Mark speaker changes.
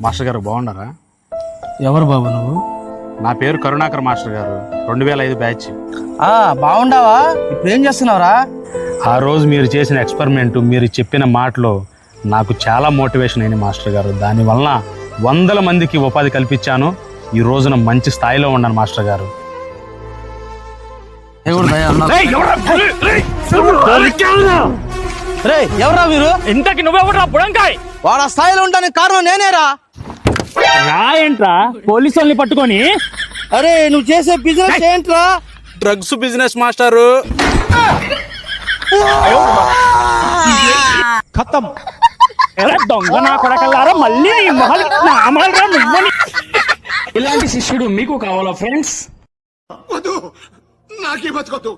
Speaker 1: Master గారు బాగున్నారా?
Speaker 2: ఎవరు బాబు నువ్వు?
Speaker 1: నా పేరు కరుణాకర్ మాస్టర్ గారు, 2005 బ్యాచ్.
Speaker 2: బాగుండావా? ఇప్పుడు ఏం చేస్తున్నావురా?
Speaker 1: ఆ రోజు మీరు చేసిన ఎక్స్పెరిమెంట్, మీరు చెప్పిన మాటలో నాకు చాలా మోటివేషన్ అయింది మాస్టర్ గారు. దానివల్ల 100 మందికి ఉపాధి కల్పించాను. ఈ రోజున మంచి స్థాయిలో ఉన్నాను మాస్టర్ గారు.
Speaker 2: ఎవరా మీరు?
Speaker 3: ఇంతకి నువ్వెవరా బుడంకాయ్?
Speaker 2: వాడు ఆ స్థాయిలో ఉండడానికి కారణం నేనేరా.
Speaker 3: ఏంట్రా పోలీసు వాళ్ళని పట్టుకొని?
Speaker 2: అరే నువ్వు చేసే బిజినెస్ ఏంట్రా?
Speaker 1: డ్రగ్స్ బిజినెస్ మాస్టారు.
Speaker 2: ఖతం.
Speaker 3: దొంగ నా కొడకల్లారా, మళ్ళీ నీ మొహలు నా అమలురా నువ్వని. ఇలాంటి శిష్యుడు మీకు కావాలా ఫ్రెండ్స్?
Speaker 4: నాకే బతకొద్దు.